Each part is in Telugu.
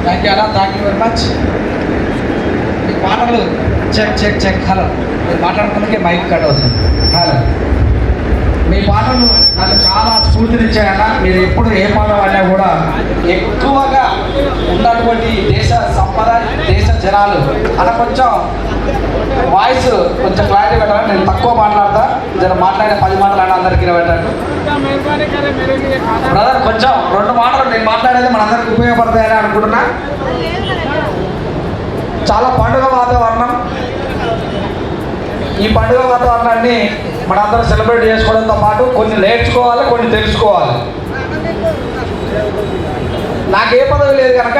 థ్యాంక్ యూ అన్న, థ్యాంక్ యూ వెరీ మచ్. మీ పాటలు చెక్ చెక్ చెక్. హలో, మీరు మాట్లాడుతున్నకే మైక్ కట్ అవుతుంది. హలో, మీ పాటలు నాకు చాలా స్ఫూర్తినిచ్చాయన్న. మీరు ఎప్పుడు ఏ పాట పాడినా కూడా ఎక్కువగా ఉన్నటువంటి దేశ సంపద, దేశ జనాలు అలా కొంచెం వాయిస్ కొంచెం క్లారిటీ పెట్టాలి. నేను తక్కువ మాట్లాడతా, జర మాట్లాడే 10 మాటలు అందరికీ పెట్టండి బ్రదర్. కొంచెం 2 మాటలు నేను మాట్లాడేది మనందరికి ఉపయోగపడతాయని అనుకుంటున్నా. చాలా పండుగ వాతావరణం. ఈ పండుగ వాతావరణాన్ని మనందరం సెలబ్రేట్ చేసుకోవడంతో పాటు కొన్ని నేర్చుకోవాలి, కొన్ని తెలుసుకోవాలి. నాకే పదవి లేదు కనుక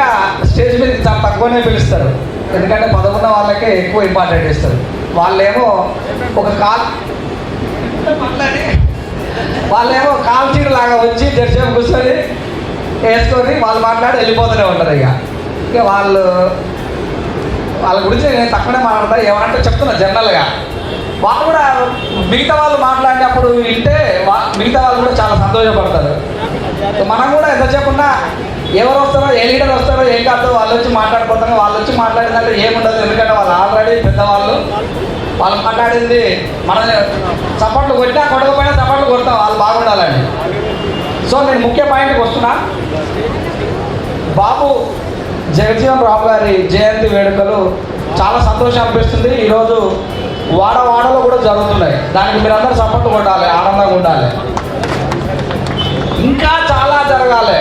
స్టేజ్ మీద చాలా తక్కువనే పిలుస్తారు. ఎందుకంటే పదవి ఉన్న వాళ్ళకే ఎక్కువ ఇంపార్టెంట్ ఇస్తారు. వాళ్ళేమో ఒక వాళ్ళేమో కాల్చీడు లాగా వచ్చి జడ్సేపు కూర్చొని వేసుకొని వాళ్ళు మాట్లాడి వెళ్ళిపోతూనే ఉంటారు. ఇక వాళ్ళ గురించి నేను తక్కువనే మాట్లాడతా. ఏమంటే చెప్తున్నా జనరల్గా వాళ్ళు కూడా మిగతా వాళ్ళు మాట్లాడినప్పుడు వింటే మిగతా వాళ్ళు కూడా చాలా సంతోషపడతారు. మనం కూడా ఎంత చెప్పకుండా ఎవరు వస్తారో, ఏ లీడర్ వస్తారో ఏం కాదో వాళ్ళు వచ్చి మాట్లాడిపోతారో, వాళ్ళు వచ్చి మాట్లాడిందంటే ఏముండదు. ఎందుకంటే వాళ్ళు ఆల్రెడీ పెద్దవాళ్ళు, వాళ్ళు మాట్లాడింది మన చప్పట్లు కొట్టినా కొట్టకపోయినా చప్పట్లు కొడతాం, వాళ్ళు బాగుండాలని. సో నేను ముఖ్య పాయింట్కి వస్తున్నా. బాబు జగజ్జీవన్ రామ్ గారి జయంతి వేడుకలు చాలా సంతోషం అనిపిస్తుంది. ఈరోజు వాడవాడలో కూడా జరుగుతున్నాయి. దానికి మీరందరూ సపోర్ట్ కొట్టాలి, ఆనందంగా ఉండాలి. ఇంకా చాలా జరగాలి.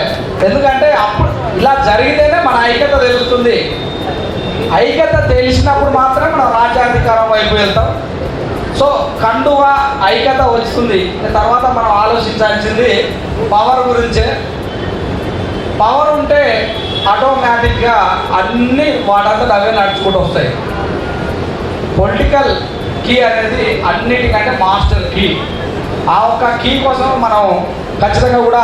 ఎందుకంటే అప్పుడు ఇలా జరిగితేనే మన ఐక్యత తెలుస్తుంది. ఐక్యత తెలిసినప్పుడు మాత్రమే మనం రాజ్యాధికారం వైపు వెళ్తాం. సో కండుగా ఐక్యత వస్తుంది. తర్వాత మనం ఆలోచించాల్సింది పవర్ గురించే. పవర్ ఉంటే ఆటోమేటిక్గా అన్నీ వాటంతా అవే నడుచుకుంటూ వస్తాయి. పొలిటికల్ కీ అనేది అన్నిటికంటే మాస్టర్ కీ. ఆ ఒక్క కీ కోసం మనం ఖచ్చితంగా కూడా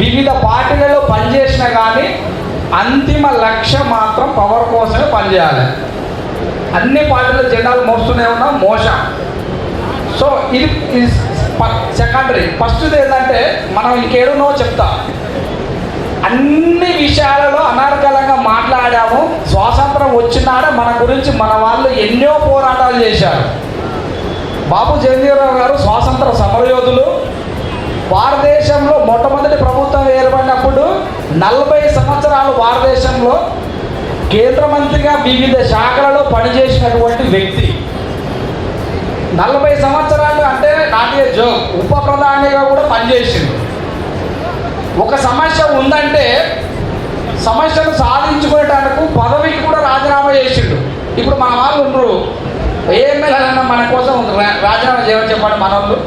వివిధ పార్టీలలో పనిచేసినా కానీ అంతిమ లక్ష్యం మాత్రం పవర్ కోసమే పనిచేయాలి. అన్ని పార్టీల జెండాలు మోస్తూనే ఉన్నాం, మోసం. సో ఇది సెకండరీ. ఫస్ట్ది ఏంటంటే మనం ఇంకేడునో చెప్తా. అన్ని విషయాలలో అనర్గళంగా మాట్లాడాము. స్వాతంత్రం వచ్చినాడే మన గురించి మన వాళ్ళు ఎన్నో పోరాటాలు చేశారు. బాబు జగజ్జీవన్ గారు స్వాతంత్ర సమరయోధులు. భారతదేశంలో మొట్టమొదటి ప్రభుత్వం ఏర్పడినప్పుడు 40 సంవత్సరాలు భారతదేశంలో కేంద్ర మంత్రిగా వివిధ శాఖలలో పనిచేసినటువంటి వ్యక్తి. 40 సంవత్సరాలు అంటే నాటే జోక్. ఉప ప్రధానిగా కూడా పనిచేసింది. ఒక సమస్య ఉందంటే సమస్యను సాధించుకునేటానికి పదవికి కూడా రాజీనామా చేసిండు. ఇప్పుడు మన వాళ్ళు ఉండరు. ఏ ఎమ్మెల్యేలన్నా మన కోసం రాజీనామా చేయమని చెప్పండి. మన వాళ్ళు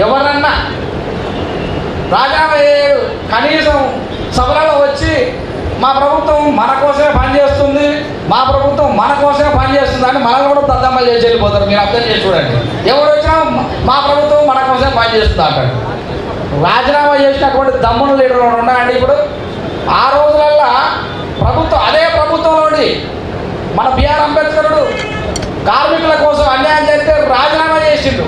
ఎవరన్నా రాజీనామా చేయరు. కనీసం సభలలో వచ్చి మా ప్రభుత్వం మన కోసమే పనిచేస్తుంది, మా ప్రభుత్వం మన కోసమే పనిచేస్తుంది అని మనల్ని కూడా దద్దమ్మలు చేసి వెళ్ళిపోతారు. మీరు అర్థం చేసి చూడండి. ఎవరు వచ్చినా మా ప్రభుత్వం మన కోసమే పనిచేస్తుంది అంటాడు. రాజీనామా చేసినటువంటి దమ్మున లీడర్లు ఉన్నాయండి. ఇప్పుడు ఆ రోజులల్లో ప్రభుత్వం, అదే ప్రభుత్వంలోని మన బిఆర్ అంబేద్కరుడు కార్మికుల కోసం అన్యాయం చేస్తే రాజీనామా చేసిండు.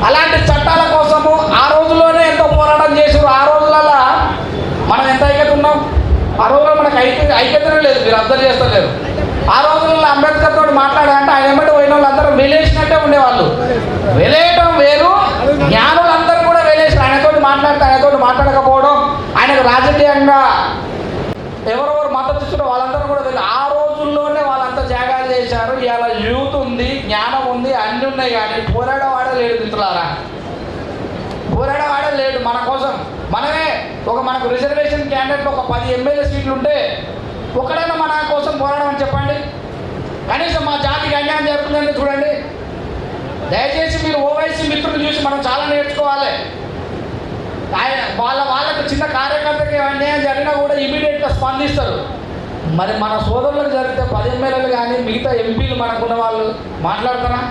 అలాంటి చట్టాల కోసము ఆ రోజుల్లోనే ఎంతో పోరాటం చేసారు. ఆ రోజులలో మనం ఎంత ఐక్యత ఉన్నాం? ఆ రోజుల్లో మనకు ఐక్యతనే లేదు. మీరు అర్థం చేస్తలేరు. ఆ రోజుల్లో అంబేద్కర్ తోటి మాట్లాడాలంటే ఆయన ఏమంటే పోయిన వాళ్ళు అందరూ వెలేసినట్టే ఉండేవాళ్ళు. వెలేయటం వేరు, జ్ఞానులందరూ కూడా వెలేసి ఆయనతోటి మాట్లాడితే ఆయనతోటి మాట్లాడకపోవడం, ఆయనకు రాజకీయంగా ఎవరెవరు మద్దతు ఇచ్చారో వాళ్ళందరూ కూడా వెళ్ళి ఆ రోజుల్లోనే వాళ్ళంతా త్యాగాలు చేశారు. ఇవాళ యూత్ ఉంది, జ్ఞానం ఉంది, అన్నీ ఉన్నాయి, కానీ పోరాడవాడే లేడు. మిత్రులారా, పోరాడవాడే లేడు. మన కోసం మనమే మనకు రిజర్వేషన్ క్యాండిడేట్ ఒక 10 ఎమ్మెల్యే సీట్లు ఉంటే ఒకడైనా మన కోసం పోరాడమని చెప్పండి. కనీసం మా జాతికి అన్యాయం జరుగుతుందంటే చూడండి. దయచేసి మీరు ఓవైసీ మిత్రులు చూసి మనం చాలా నేర్చుకోవాలి. వాళ్ళకు చిన్న కార్యకర్తకి అన్యాయం జరిగినా కూడా ఇమీడియట్గా స్పందిస్తారు. మరి మన సోదరులకు జరిగితే 10 ఎమ్మెల్యేలు కానీ మిగతా ఎంపీలు మనకున్న వాళ్ళు మాట్లాడతారా?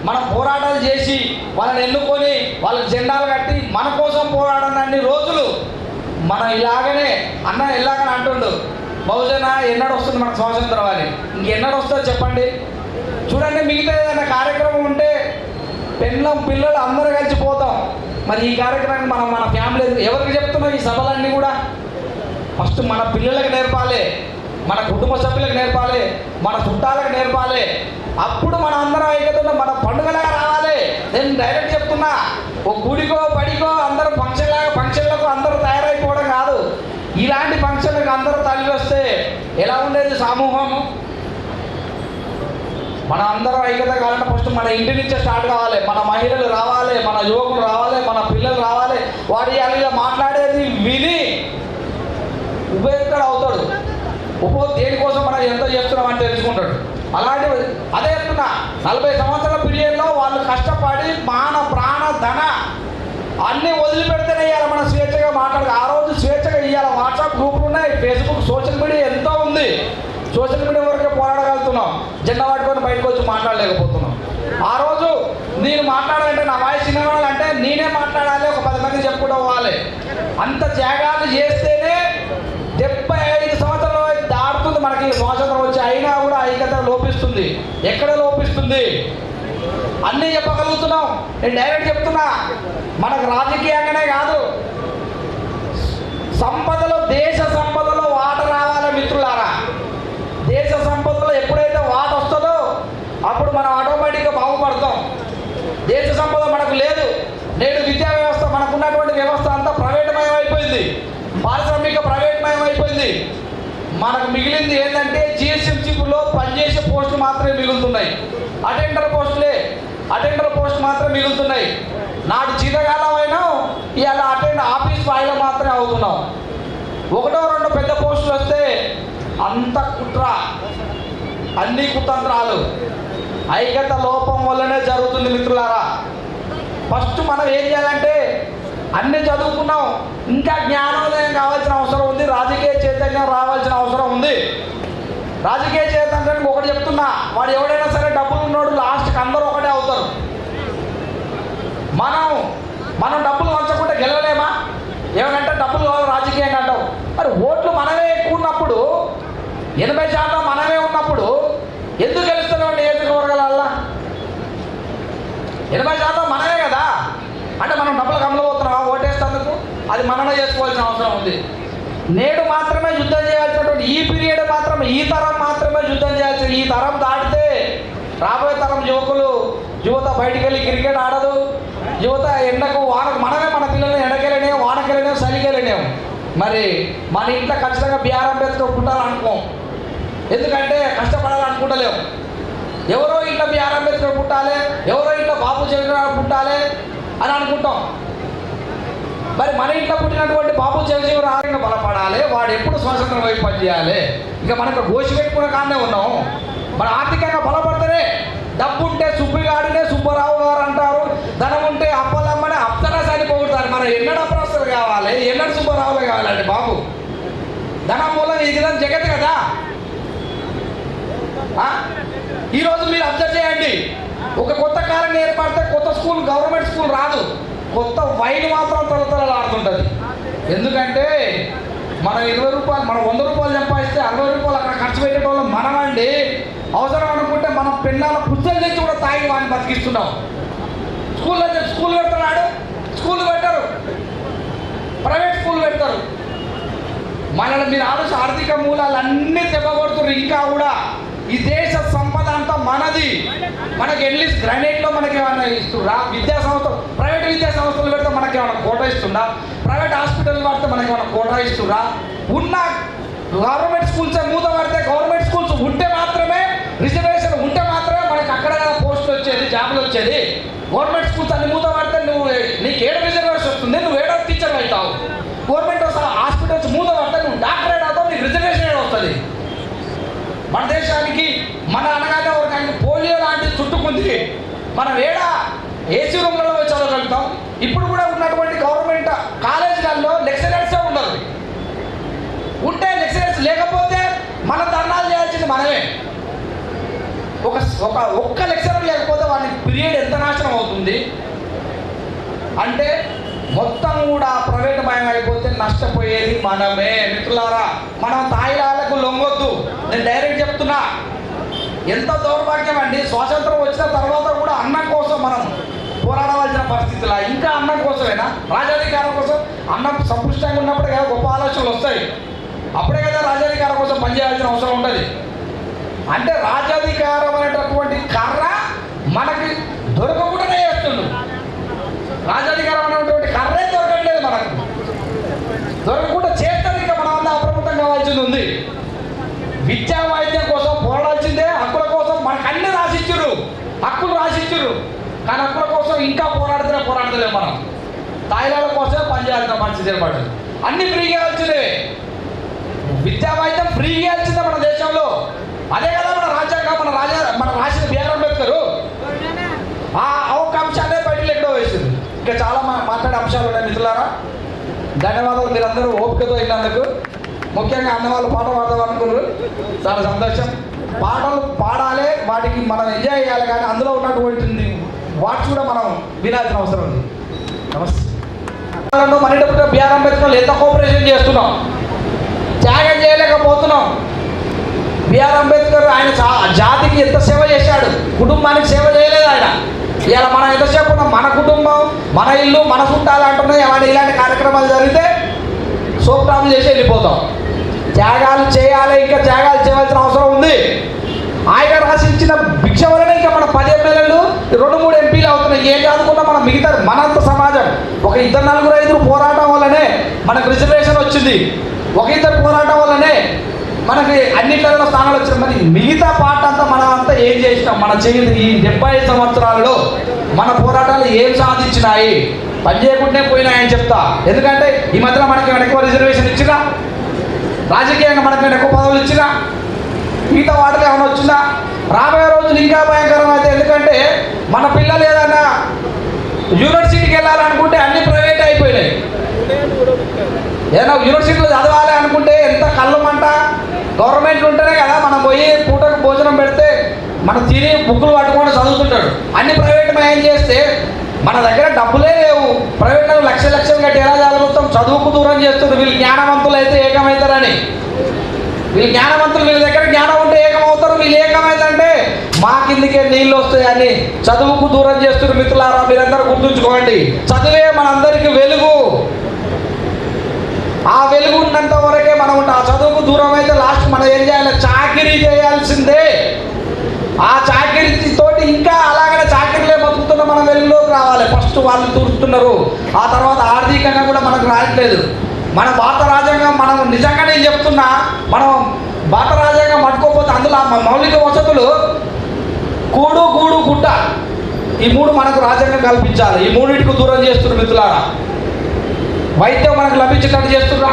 మనం పోరాటాలు చేసి వాళ్ళని ఎన్నుకొని వాళ్ళకి జెండాలు కట్టి మన కోసం పోరాడనన్ని రోజులు మనం ఇలాగనే అన్న ఇలాగని అంటుండు. బహుశా ఎన్నడు వస్తుంది మనకు స్వాతంత్రం అని, ఇంకెన్నడు వస్తుందో చెప్పండి. చూడండి, మిగతా ఏదైనా కార్యక్రమం ఉంటే పెళ్ళం పిల్లలు అందరూ కలిసి పోతాం. మరి ఈ కార్యక్రమాన్ని మనం మన ఫ్యామిలీ ఎవరికి చెప్తున్నాం? ఈ సభలన్నీ కూడా ఫస్ట్ మన పిల్లలకు నేర్పాలి, మన కుటుంబ సభ్యులకు నేర్పాలి, మన చుట్టాలకు నేర్పాలి. అప్పుడు మన అందరం ఐక్యతలో మన పండుగలాగా రావాలి. నేను డైరెక్ట్ చెప్తున్నా, ఒక గుడికో బడికో అందరూ ఫంక్షన్లకు అందరూ తయారైపోవడం కాదు. ఇలాంటి ఫంక్షన్లకు అందరూ తల్లి వస్తే ఎలా ఉండేది సమూహము? మన అందరం ఐక్యత కావాలంటే ఫస్ట్ మన ఇంటి నుంచే స్టార్ట్ కావాలి. మన మహిళలు రావాలి, మన యువకులు రావాలి, మన పిల్లలు రావాలి. వాడు ఇలా మాట్లాడేది విని ఉపయోగకరం అవుతాడు. దేనికోసం మనం ఎంత చేస్తున్నామని తెలుసుకుంటాడు. అలాంటి అదే చెప్తున్నా, 40 సంవత్సరాల పీరియడ్లో వాళ్ళు కష్టపడి మాన ప్రాణ ధన అన్నీ వదిలిపెడితేనే ఇవ్వాలి మనం స్వేచ్ఛగా మాట్లాడాలి. ఆ రోజు స్వేచ్ఛగా ఇవ్వాలి. వాట్సాప్ గ్రూపులు ఉన్నాయి, ఫేస్బుక్, సోషల్ మీడియా ఎంతో ఉంది. సోషల్ మీడియా వరకే పోరాడగలుగుతున్నాం, జెండా పట్టుకొని బయటకు వచ్చి మాట్లాడలేకపోతున్నాం. ఆ రోజు నేను మాట్లాడాలంటే నా వాయిస్ వినాలంటే నేనే మాట్లాడాలి, ఒక 10 మంది చెప్పుకుంటూ పోవాలి. అంత త్యాగాలు చేస్తేనే 75 సంవత్సరాలు దాటుతుంది మనకి స్వాతంత్రం వచ్చి. అయినా కూడా ఐక్యత లోపిస్తుంది. ఎక్కడ లోపిస్తుంది? అన్నీ చెప్పగలుగుతున్నాం. నేను డైరెక్ట్ చెప్తున్నా, మనకు రాజకీయంగానే కాదు, సంపదలో, దేశ సంపదలో వాట రావాలి మిత్రులారా. దేశ సంపదలో ఎప్పుడైతే వాట వస్తుందో అప్పుడు మనం ఆటోమేటిక్గా బాగుపడతాం. దేశ సంపద మనకు లేదు. నేడు విద్యా వ్యవస్థ, మనకున్నటువంటి వ్యవస్థ అంతా ప్రైవేట్మయం అయిపోయింది, పారిశ్రామిక ప్రైవేట్మయం అయిపోయింది. మనకు మిగిలింది ఏంటంటే జిహెచ్ఎంసీలో పనిచేసే పోస్టులు మాత్రమే మిగులుతున్నాయి. అటెండర్ పోస్ట్ మాత్రమే మిగులుతున్నాయి. నాటి జీతకాలం అయినా ఇవాళ ఆఫీస్ బాయ్లో మాత్రమే అవుతున్నాం. 1-2 పెద్ద పోస్టులు వస్తే అంత కుట్ర, అన్ని కుతంత్రాలు ఐక్యత లోపం వల్లనే జరుగుతుంది మిత్రులారా. ఫస్ట్ మనం ఏం చేయాలంటే, అన్నీ చదువుకున్నాం, ఇంకా జ్ఞానోదయం కావాల్సిన అవసరం ఉంది, రాజకీయ చైతన్యం రావాల్సిన అవసరం ఉంది. రాజకీయ చైతన్యానికి ఒకటి చెప్తున్నా, వాడు ఎవడైనా సరే డబ్బులు ఉన్నోడు లాస్ట్కి అందరూ ఒకటే అవుతారు. మనం డబ్బులు వంచకుంటే గెలవలేమా? ఏమనంటే డబ్బులు కావాలి రాజకీయంగా అంటావు. మరి ఓట్లు మనమే ఎక్కువ ఉన్నప్పుడు, 80% మనమే ఉన్నప్పుడు ఎందుకు గెలుస్తున్నావు నియోజకవర్గాలల్లా? 80% మనమే కదా. అంటే మనం డబ్బులు కమ్మలవుతున్నావా ఓటేస్తేందుకు? అది మనమే చేసుకోవాల్సిన అవసరం ఉంది. నేడు మాత్రమే యుద్ధం చేయాల్సినటువంటి ఈ పీరియడ్ మాత్రమే, ఈ తరం మాత్రమే యుద్ధం చేయాల్సి. ఈ తరం దాటితే రాబోయే తరం యువత బయటికి వెళ్ళి క్రికెట్ ఆడదు. యువత ఎండకు వానకు, మనమే మన పిల్లల్ని ఎండకెళ్ళలేము, వానకెళ్ళలేము, చలికెళ్ళలేము. మరి మన ఇంట్లో ఖచ్చితంగా బిఆర్ అంబేద్కర్ పుట్టాలనుకోం, ఎందుకంటే కష్టపడాలనుకుంటలేము. ఎవరో ఇంట్లో బిఆర్ అంబేద్కర్ పుట్టాలి, ఎవరో ఇంట్లో బాబు జగన్ పుట్టాలి అని అనుకుంటాం. మరి మన ఇంట్లో పుట్టినటువంటి బాబు జగజీవన్ ఆరోగ్యంగా బలపడాలి, వాడు ఎప్పుడు స్వతంత్రం వైపు పనిచేయాలి. ఇక మనకు గోషి పెట్టుకునే కానే ఉన్నాం. మన ఆర్థికంగా బలపడితేనే, డబ్బు ఉంటే సుబ్బిగాడినే సుబ్బారావు గారు అంటారు, ధనం ఉంటే అప్పలమ్మనే అప్సరాసాని పోగొడతారు. మనం ఎన్నడ అప్సరసలు కావాలి, ఎన్నడ సుబ్బారావులే కావాలండి బాబు. ధనం మూలం ఇది జగత్ కదా. ఈరోజు మీరు అబ్జర్వ్ చేయండి, ఒక కొత్త కాలం ఏర్పడితే కొత్త స్కూల్, గవర్నమెంట్ స్కూల్ రాదు, కొత్త వైన్ మాత్రం తలతలలాడుతుంటుంది. ఎందుకంటే మనం 20 రూపాయలు, మనం 100 రూపాయలు సంపాదిస్తే 60 రూపాయలు అక్కడ ఖర్చు పెట్టేటోళ్ళం మనమండి. అవసరం అనుకుంటే మనం పిల్లల పుస్తకాలు తెచ్చి కూడా తాగి వాడిని బతికిస్తున్నాం. స్కూల్ పెడుతున్నాడు, స్కూల్ పెట్టరు, ప్రైవేట్ స్కూల్ పెడతారు. మనల్ని మీరు ఆర్థిక మూలాలు అన్నీ తెప్పగొడుతున్నారు. ఇంకా కూడా ఈ దేశ సంపద అంతా మనది. మనకి ఎట్లీస్ట్ గ్రానైట్లో మనకి ఏమైనా ఇస్తున్నా? విద్యా సంస్థలు, ప్రైవేట్ విద్యా సంస్థలు పెడితే మనకి ఏమైనా కోటా ఇస్తుందా? ప్రైవేట్ హాస్పిటల్ పడితే మనకి ఏమైనా కోటా ఇస్తున్నా? ఉన్న గవర్నమెంట్ స్కూల్సే మూత పడితే, గవర్నమెంట్ స్కూల్స్ ఉంటే మాత్రమే, రిజర్వేషన్ ఉంటే మాత్రమే మనకి అక్కడ పోస్టులు వచ్చేది, జాబులు వచ్చేది. గవర్నమెంట్ స్కూల్స్ అన్ని మూత పడితే నీకు ఏడు రిజర్వేషన్ వస్తుంది, నువ్వు ఏడో టీచర్ అవుతావు. గవర్నమెంట్ హాస్పిటల్స్ మూత పడితే నువ్వు డాక్టరేట్ అవుతావు, నీకు రిజర్వేషన్ వస్తుంది. మన దేశానికి మన అనగానే ఒక పోలియో లాంటిది చుట్టుకుంది. మనం ఏసీ రూమ్లలో చదవగలుగుతాం. ఇప్పుడు కూడా ఉన్నటువంటి గవర్నమెంట్ కాలేజీలలో లెక్చరర్సే ఉండరు. ఉంటే లెక్చరర్స్ లేకపోతే మన ధర్నాలు చేయాల్సింది మనమే. ఒక్క లెక్చరర్ లేకపోతే వాడి పీరియడ్ ఎంత నాశనం అవుతుంది అంటే, మొత్తం కూడా ప్రైవేట్ మయం అయిపోతే నష్టపోయేది మనమే. మిత్రులారా, మనం తాయిలాలకు లొంగొద్దు. నేను డైరెక్ట్ చెప్తున్నా, ఎంత దౌర్భాగ్యం అండి. స్వాతంత్రం వచ్చిన తర్వాత కూడా అన్నం కోసం మనం పోరాడవలసిన పరిస్థితులా? ఇంకా అన్నం కోసమేనా? రాజాధికారం కోసం. అన్నం సంపుష్టంగా ఉన్నప్పుడు కదా గొప్ప ఆలోచనలు వస్తాయి. అప్పుడే కదా రాజ్యాధికారం కోసం పనిచేయాల్సిన అవసరం ఉంటుంది. అంటే రాజ్యాధికారం అనేటటువంటి కర్ర మనకి దొరకకుండానే చేస్తుండు. రాజ్యాధికారం అనేటువంటి కర్రే దొరకట్లేదు మనకు. దొరకకుండా చేస్తుంది. ఇంకా మనం అంతా అప్రమత్తం కావాల్సింది ఉంది. విద్యా వైద్యం కోసం పోరాడాల్సిందే. హక్కుల కోసం మనకు అన్ని రాసిచ్చురు, హక్కులు రాసిచ్చురు. కానీ హక్కుల కోసం ఇంకా పోరాడతలేము మనం. తాయిలాల కోసమే పనిచేయాల్సిన పరిస్థితి ఏర్పడింది. అన్ని ఫ్రీగా ఇవ్వాల్సిందే. విద్యా వైద్యం ఫ్రీగా ఇవ్వాల్సిందే మన దేశంలో. అదే కదా మన రాజ్యాంగం, మన రాసిన బిఆర్ అంబేద్కర్ ఆ ఒక అంశాలే బయటలు ఎక్కడో వేసింది. ఇంకా చాలా మాట్లాడే అంశాలు ఉన్నాయి మిత్రులారా. ధన్యవాదాలు మీరందరూ ఓపికతో వెళ్ళినందుకు. ముఖ్యంగా అన్న వాళ్ళు పాట పాడదాం అనుకున్నారు, చాలా సంతోషం. పాటలు పాడాలి, వాటికి మనం ఎంజాయ్ చేయాలి, కానీ అందులో ఉన్నటువంటి వాట్స్ కూడా మనం వినాల్సిన అవసరం ఉంది. నమస్తే. మన బిఆర్ అంబేద్కర్ ఎంత కోఆపరేషన్ చేస్తున్నాం, త్యాగం చేయలేకపోతున్నాం. బిఆర్ అంబేద్కర్ ఆయన జాతికి ఎంత సేవ చేశాడు, కుటుంబానికి సేవ చేయలేదు ఆయన. ఇలా మనం ఎంతసేపు ఉన్నాం, మన కుటుంబం, మన ఇల్లు, మన చుట్టాలు అంటున్నాయి. ఇలాంటి కార్యక్రమాలు జరిగితే సోప్రాములు చేసి వెళ్ళిపోతాం. త్యాగాలు చేయాలి, ఇంకా త్యాగాలు చేయవలసిన అవసరం ఉంది. ఆయన రాసి ఇచ్చిన భిక్ష వలన ఇంకా మన 10 ఎమ్మెల్యేలు 2-3 ఎంపీలు అవుతున్నాయి. ఏం కాదుకున్నా మనం మిగతా మనంత సమాజం ఒక 2-4-5 పోరాటం వల్లనే మనకు రిజర్వేషన్ వచ్చింది. ఒక 2 పోరాటం వల్లనే మనకి అన్నింటిలో స్థానాలు వచ్చినాయి. మరి మిగతా పార్ట్ అంతా మనం అంతా ఏం చేసినాం? మన చేతి ఈ 75 సంవత్సరాలలో మన పోరాటాలు ఏం సాధించినాయి? పని చేయకుండానే పోయినాయని చెప్తా. ఎందుకంటే ఈ మధ్యలో మనకి ఎక్కువ రిజర్వేషన్ ఇచ్చినా, రాజకీయంగా మనకి ఎక్కువ పదవులు ఇచ్చినా, మిగతా వాటిలో ఏమైనా వచ్చిందా? రాబోయే రోజులు ఇంకా భయంకరం అయితే. ఎందుకంటే మన పిల్లలు ఏదైనా యూనివర్సిటీకి వెళ్ళాలనుకుంటే అన్ని ప్రైవేట్ అయిపోయినాయి. ఏదైనా యూనివర్సిటీలో చదవాలి అనుకుంటే ఎంత కళ్ళమంట. గవర్నమెంట్ ఉంటేనే కదా మనం పోయి పూటకు భోజనం పెడితే మనం తిని బుక్కులు పట్టుకొని చదువుతుంటాడు. అన్ని ప్రైవేట్ మయం చేస్తే మన దగ్గర డబ్బులే లేవు. ప్రైవేట్లో లక్షలు కట్టి ఎలా చదువుతాం? చదువుకు దూరం చేస్తున్నారు. వీళ్ళు జ్ఞానవంతులు అయితే ఏకమవుతారని. వీళ్ళు జ్ఞానవంతులు, వీళ్ళ దగ్గర జ్ఞానం ఉంటే ఏకమవుతారు. వీళ్ళు ఏకమైందంటే మా కిందికే నీళ్ళు వస్తాయని చదువుకు దూరం చేస్తున్నారు. మిత్రులారా, మీరందరూ గుర్తుంచుకోండి, చదువే మనందరికీ వెలుగు. ఆ వెలుగు ఉన్నంత వరకే మనం ఉంటాం. ఆ చదువుకు దూరం అయితే లాస్ట్ మనం ఏం చేయాలి? చాకిరీ చేయాల్సిందే. ఆ చాకిరీతోటి ఇంకా అలాగనే చాకిరీలే బతుకుతున్న మనం వెలుగులోకి రావాలి. ఫస్ట్ వాళ్ళు చూస్తున్నారు, ఆ తర్వాత ఆర్థికంగా కూడా మనకు రాయట్లేదు. మన భారత రాజ్యాంగం, మనం నిజంగా నేను చెప్తున్నా, మనం భారత రాజ్యాంగం పట్టుకోకపోతే అందులో మౌలిక వసతులు కూడు, గూడు, గుట్ట, ఈ 3 మనకు రాజ్యాంగం కల్పించాలి. ఈ 3టికి దూరం చేస్తున్నారు మిత్రులారా. వైద్యం మనకు లభించేటట్టు చేస్తుర్రా?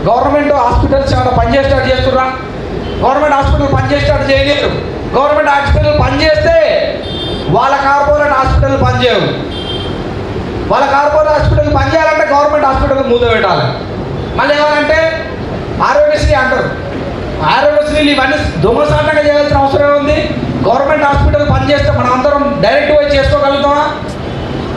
గవర్నమెంట్ హాస్పిటల్స్ ఏమైనా పనిచేసేటట్టు చేస్తుర్రా? గవర్నమెంట్ హాస్పిటల్ పనిచేసేటట్టు చేయలేరు. గవర్నమెంట్ హాస్పిటల్ పనిచేస్తే వాళ్ళ కార్పొరేట్ హాస్పిటల్ పనిచేయవు. వాళ్ళ కార్పొరేట్ హాస్పిటల్ పనిచేయాలంటే గవర్నమెంట్ హాస్పిటల్ మూత పెట్టాలి. మళ్ళీ ఏమనంటే ఆరోగ్యశ్రీ అంటారు. ఆరోగ్యశ్రీలు ఇవన్నీ దొంగసాటంగా చేయాల్సిన అవసరం ఉంది. గవర్నమెంట్ హాస్పిటల్ పనిచేస్తే మనం అందరం డైరెక్ట్ పోయి చేసుకోగలుగుతామా?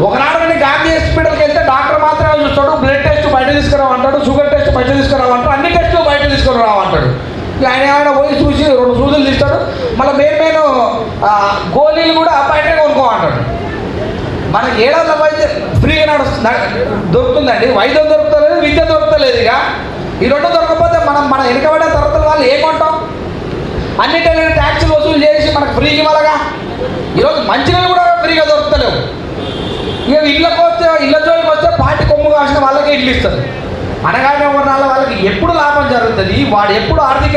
ఒకనాడు నేను గాంధీ హాస్పిటల్కి వెళ్తే డాక్టర్ మాత్రమే చూస్తాడు. బ్లడ్ టెస్ట్ బయట తీసుకురావంటాడు, షుగర్ టెస్ట్ బయట తీసుకురావంటాడు, అన్ని టెస్టులు బయట తీసుకుని రావంటాడు. ఆయన ఏమైనా పోయి చూసి 2 సూదులు తీస్తాడు. మళ్ళీ మెయిన్ గోళీలు కూడా బయటనే కొనుక్కోమంటాడు. మనకి ఏడాది వైద్యం ఫ్రీగా దొరుకుతుందండి. వైద్యం దొరుకుతలేదు, విద్య దొరుకుతలేదు. ఇక ఈ 2 దొరకకపోతే మనం మన వెనుకబడే తరగతుల వాళ్ళు ఏం కొంటాం? అన్నింటినీ ట్యాక్సులు వసూలు చేసి మనకు ఫ్రీగా ఇవ్వాలగా. ఈరోజు మంచినీళ్ళు కూడా ఫ్రీగా దొరుకుతలేవు. ఇక ఇళ్ళ జోలికి వస్తే పార్టీ కొమ్ము కాసిన వాళ్ళకే ఇల్లు ఇస్తారు. అనగానే ఉన్న వాళ్ళకి ఎప్పుడు లాభం జరుగుతుంది, వాడు ఎప్పుడు ఆర్థిక